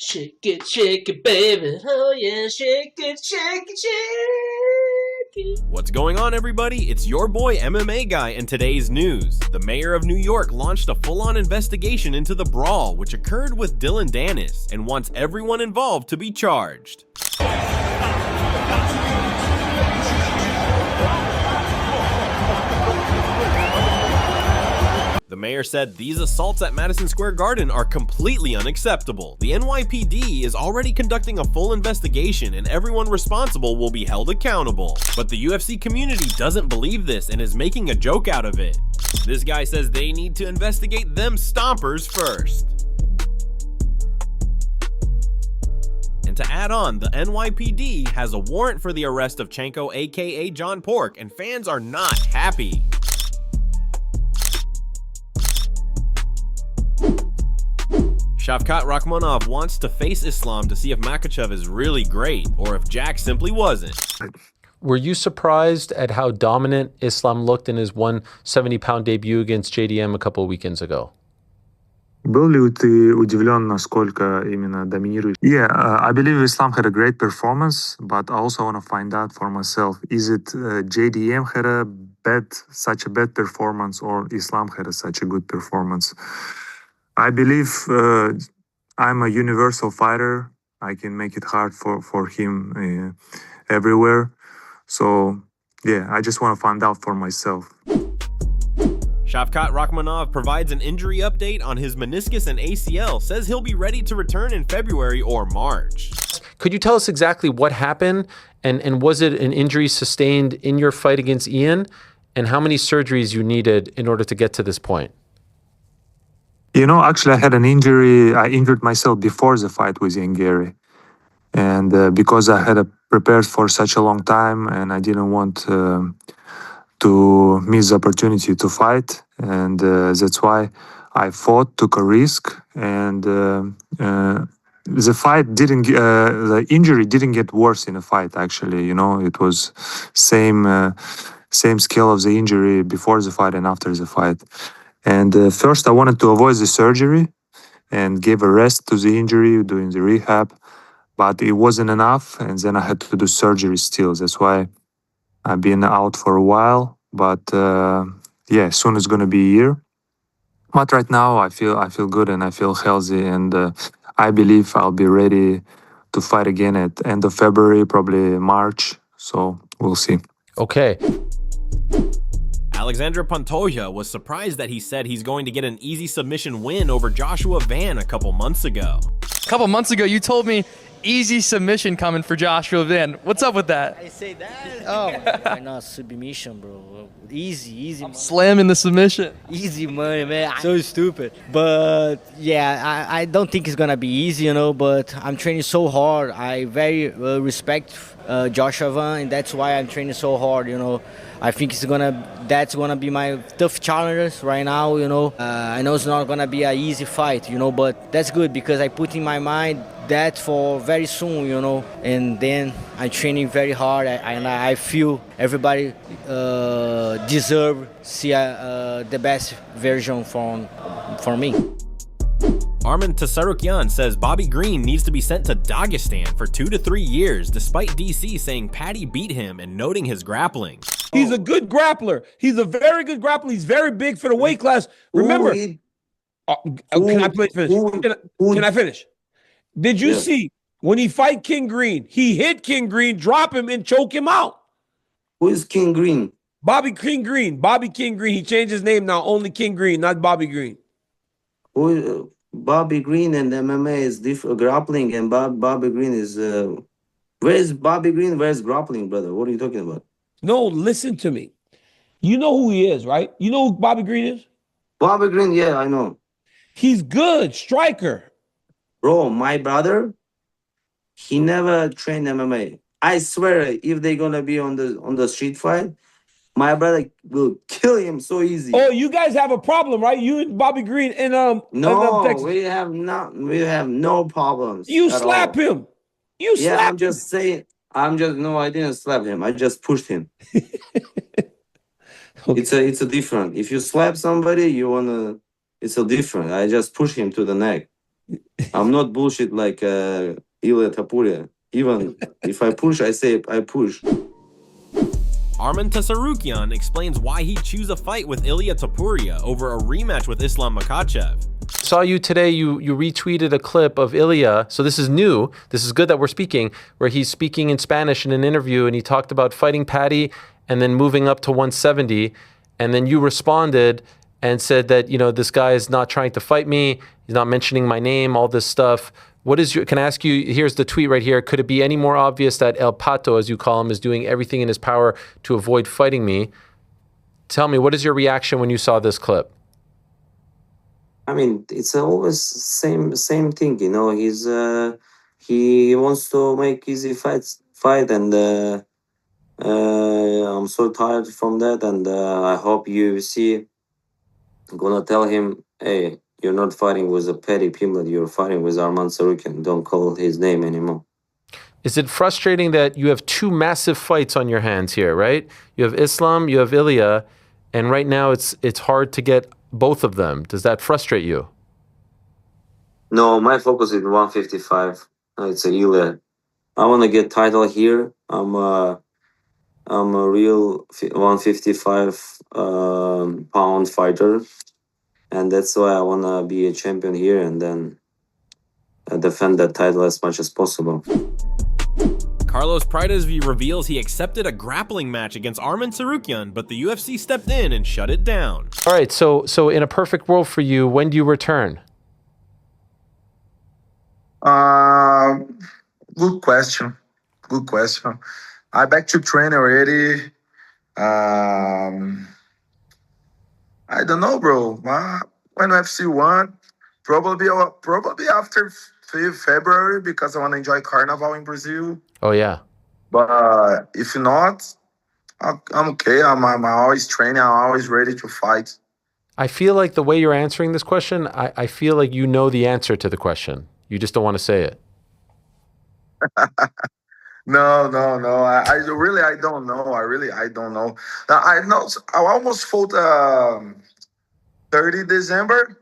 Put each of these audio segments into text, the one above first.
Shake it, baby. Oh yeah, shake it, shake it, shake it. What's going on, everybody? It's your boy MMA Guy, and today's news. The mayor of New York launched a full-on investigation into the brawl, which occurred with Dillon Danis, and wants everyone involved to be charged. The mayor said these assaults at Madison Square Garden are completely unacceptable. The NYPD is already conducting a full investigation and everyone responsible will be held accountable. But the UFC community doesn't believe this and is making a joke out of it. This guy says they need to investigate them stompers first. And to add on, the NYPD has a warrant for the arrest of Chenko aka John Pork, and fans are not happy. Shavkat Rakhmonov wants to face Islam to see if Makhachev is really great, or if Jack simply wasn't. Were you surprised at how dominant Islam looked in his 170-pound debut against JDM a couple of weekends ago? Был ли ты удивлен, насколько именно доминирует? Yeah, I believe Islam had a great performance, but I also want to find out for myself, is it JDM had such a bad performance, or Islam had such a good performance? I believe I'm a universal fighter. I can make it hard for him everywhere. So, yeah, I just want to find out for myself. Shavkat Rakhmonov provides an injury update on his meniscus and ACL, says he'll be ready to return in February or March. Could you tell us exactly what happened, and was it an injury sustained in your fight against Ian, and how many surgeries you needed in order to get to this point? You know, actually, I had an injury. I injured myself before the fight with Ian Garry. And because I had prepared for such a long time and I didn't want to miss the opportunity to fight. And that's why I fought, took a risk. And the injury didn't get worse in the fight, actually. You know, it was same scale of the injury before the fight and after the fight. And first, I wanted to avoid the surgery and gave a rest to the injury, doing the rehab. But it wasn't enough, and then I had to do surgery still. That's why I've been out for a while. But yeah, soon it's going to be a year. But right now, I feel good and I feel healthy, and I believe I'll be ready to fight again at end of February, probably March. So we'll see. Okay. Alexandre Pantoja was surprised that he said he's going to get an easy submission win over Joshua Van a couple months ago. A couple months ago, you told me easy submission coming for Joshua Van. What's up with that? I say that? Oh, why not submission, bro? Easy. I'm slamming the submission. Easy money, man. So stupid. But yeah, I don't think it's gonna be easy, you know. But I'm training so hard. I very respect Joshua Van, and that's why I'm training so hard, you know. I think that's gonna be my tough challenge right now, you know. I know it's not gonna be an easy fight, you know, but that's good because I put in my mind that for very soon, you know. And then I'm training very hard, and I feel everybody deserve see the best version for me. Arman Tasarukyan says Bobby Green needs to be sent to Dagestan for 2 to 3 years, despite DC saying Paddy beat him and noting his grappling. He's a good grappler. He's a very good grappler. He's very big for the weight class. Remember, can I finish? Did you see when he fight King Green, he hit King Green, drop him, and choke him out? Who is King Green? Bobby King Green. Bobby King Green. He changed his name now. Only King Green, not Bobby Green. Bobby Green and MMA is different. Grappling and Bobby Green is... where's Bobby Green? Where's grappling, brother? What are you talking about? No, listen to me. You know who he is, right? You know who Bobby Green is? Bobby Green, yeah, I know. He's good, striker. Bro, my brother, he never trained MMA. I swear, if they're gonna be on the street fight, my brother will kill him so easy. Oh, you guys have a problem, right? You and Bobby Green and no, Texas. we have no problems. You slap him. You slap I'm just saying. No, I didn't slap him. I just pushed him. Okay. It's a different. If you slap somebody, it's a different. I just push him to the neck. I'm not bullshit like Ilia Tapuria. Even if I push, I say I push. Arman Tsarukyan explains why he'd choose a fight with Ilia Topuria over a rematch with Islam Makhachev. Saw you today, you retweeted a clip of Ilia, so this is new, this is good that we're speaking, where he's speaking in Spanish in an interview and he talked about fighting Paddy and then moving up to 170, and then you responded and said that, you know, this guy is not trying to fight me, he's not mentioning my name, all this stuff. What is your, can I ask you, here's the tweet right here, could it be any more obvious that El Pato, as you call him, is doing everything in his power to avoid fighting me? Tell me, what is your reaction when you saw this clip? I mean, it's always same thing, you know. He wants to make easy fight, and I'm so tired from that, and I hope UFC gonna tell him, hey, you're not fighting with a petty people, you're fighting with Arman Tsarukyan. Don't call his name anymore. Is it frustrating that you have two massive fights on your hands here, right? You have Islam, you have Ilia, and right now it's hard to get both of them. Does that frustrate you? No, my focus is 155. It's a Ilia. I want to get title here. I'm a real 155 pound fighter, and that's why I want to be a champion here and then defend that title as much as possible. Carlos Prates reveals he accepted a grappling match against Arman Tsarukyan, but the UFC stepped in and shut it down. All right, so in a perfect world for you, when do you return? Good question. Good question. I'm back to train already. I don't know, bro. When UFC won, probably after February, because I want to enjoy Carnival in Brazil. Oh, yeah. But if not, I'm okay. I'm always training. I'm always ready to fight. I feel like the way you're answering this question, I feel like you know the answer to the question. You just don't want to say it. No. I really don't know. I don't know. Now, I know. I almost fought 30 December.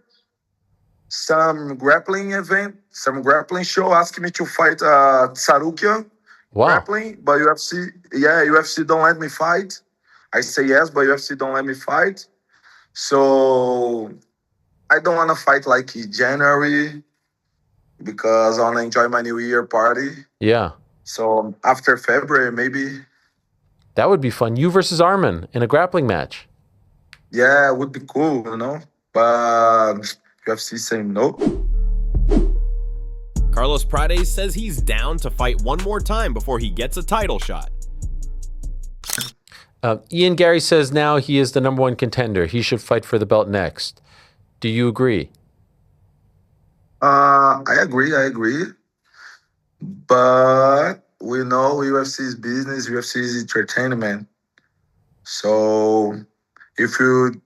Some grappling event, some grappling show asking me to fight Tsarukyan. Wow. Grappling, but UFC don't let me fight. I say yes, but UFC don't let me fight. So I don't want to fight like in January because I want to enjoy my New Year party. Yeah. So after February, maybe. That would be fun. You versus Arman in a grappling match. Yeah, it would be cool, you know. But UFC saying no. Carlos Prates says he's down to fight one more time before he gets a title shot. Ian Garry says now he is the #1 contender. He should fight for the belt next. Do you agree? I agree. But we know UFC is business, UFC is entertainment. So if you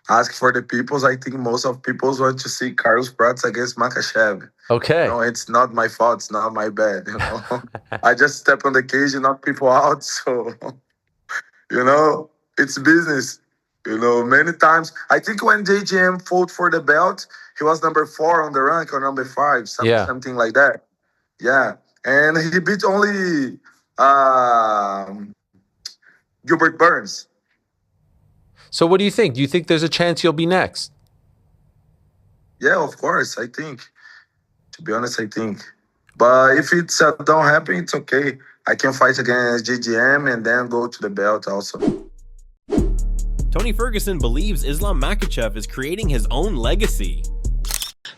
ask for the peoples, I think most of peoples want to see Carlos Prates against Makhachev. Okay. No, it's not my fault. It's not my bad. You know, I just step on the cage and knock people out. So, you know, it's business. You know, many times. I think when JGM fought for the belt, he was #4 on the rank or #5, something like that. Yeah, and he beat only Gilbert Burns. So what do you think? Do you think there's a chance you'll be next? Yeah, of course, I think. To be honest, I think. But if it's don't happen, it's okay. I can fight against GGM and then go to the belt also. Tony Ferguson believes Islam Makhachev is creating his own legacy.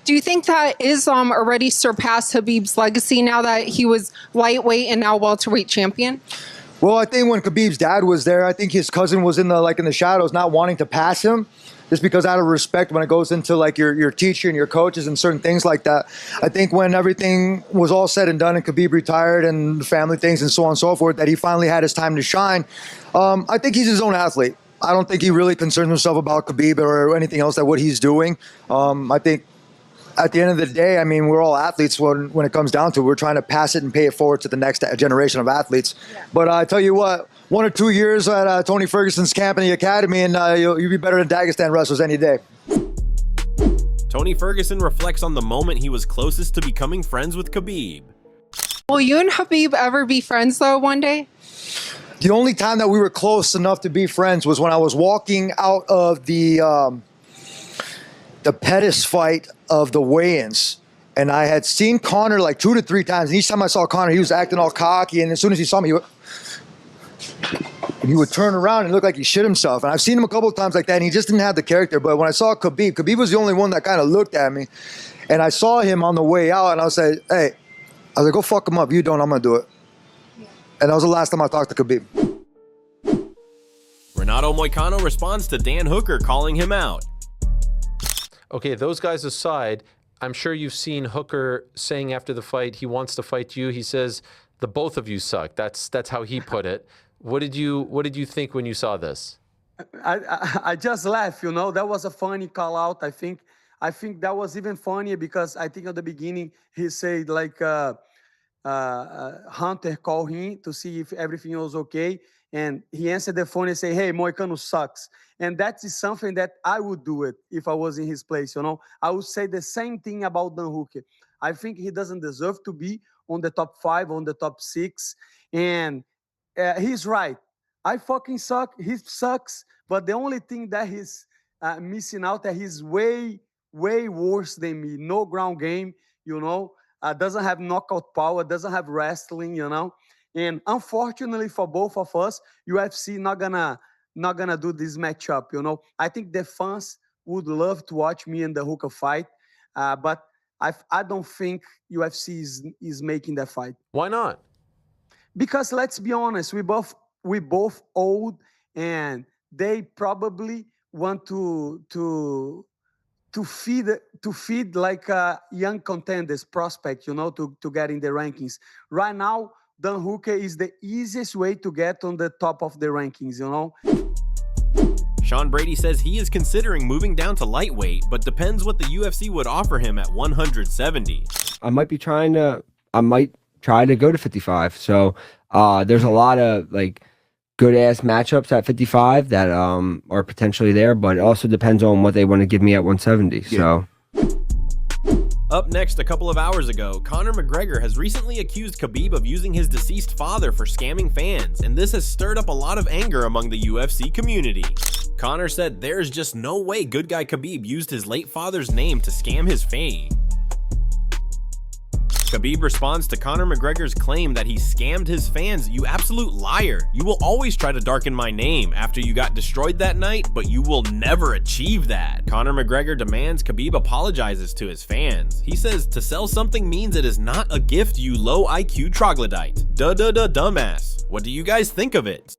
Do you think that Islam already surpassed Khabib's legacy now that he was lightweight and now welterweight champion? Well, I think when Khabib's dad was there, I think his cousin was in the shadows, not wanting to pass him, just because out of respect when it goes into like your teacher and your coaches and certain things like that. I think when everything was all said and done and Khabib retired and the family things and so on and so forth, that he finally had his time to shine. I think he's his own athlete. I don't think he really concerns himself about Khabib or anything else that what he's doing. I think at the end of the day, I mean, we're all athletes when it comes down to it. We're trying to pass it and pay it forward to the next generation of athletes. Yeah. But I tell you what, 1 or 2 years at Tony Ferguson's camp in the academy, and you'll be better than Dagestan wrestlers any day. Tony Ferguson reflects on the moment he was closest to becoming friends with Khabib. Will you and Khabib ever be friends though one day? The only time that we were close enough to be friends was when I was walking out of the Pettis fight of the weigh-ins. And I had seen Conor like 2 to 3 times. And each time I saw Conor, he was acting all cocky. And as soon as he saw me, he would turn around and look like he shit himself. And I've seen him a couple of times like that, and he just didn't have the character. But when I saw Khabib was the only one that kind of looked at me. And I saw him on the way out, and I was like, hey, I was like, go fuck him up. You don't, I'm going to do it. And that was the last time I talked to Khabib. Renato Moicano responds to Dan Hooker calling him out. Okay, those guys aside, I'm sure you've seen Hooker saying after the fight he wants to fight you. He says the both of you suck. That's how he put it. What did you think when you saw this? I just laughed, you know. That was a funny call out. I think that was even funnier because I think at the beginning he said like Hunter called him to see if everything was okay, and he answered the phone and say, "Hey, Moicano sucks." And that is something that I would do it if I was in his place, you know. I would say the same thing about Dan Hooker. I think he doesn't deserve to be on the top 5, on the top 6, and he's right. I fucking suck. He sucks. But the only thing that he's missing out that he's way worse than me. No ground game, you know. Doesn't have knockout power. Doesn't have wrestling, you know. And unfortunately for both of us, UFC not gonna do this matchup, you know. I think the fans would love to watch me and the Hooker fight, but I don't think UFC is making that fight. Why not? Because let's be honest, we both old, and they probably want to feed like a young contenders prospect, you know, to get in the rankings. Right now, Dan Hooker is the easiest way to get on the top of the rankings, you know. Sean Brady says he is considering moving down to lightweight, but depends what the UFC would offer him at 170. I might try to go to 55. So there's a lot of like good ass matchups at 55 that are potentially there, but it also depends on what they want to give me at 170. Yeah. So up next, a couple of hours ago, Conor McGregor has recently accused Khabib of using his deceased father for scamming fans, and this has stirred up a lot of anger among the UFC community. Conor said there's just no way good guy Khabib used his late father's name to scam his fame. Khabib responds to Conor McGregor's claim that he scammed his fans. "You absolute liar. You will always try to darken my name after you got destroyed that night, but you will never achieve that." Conor McGregor demands Khabib apologizes to his fans. He says to sell something means it is not a gift, you low IQ troglodyte. Dumbass. What do you guys think of it?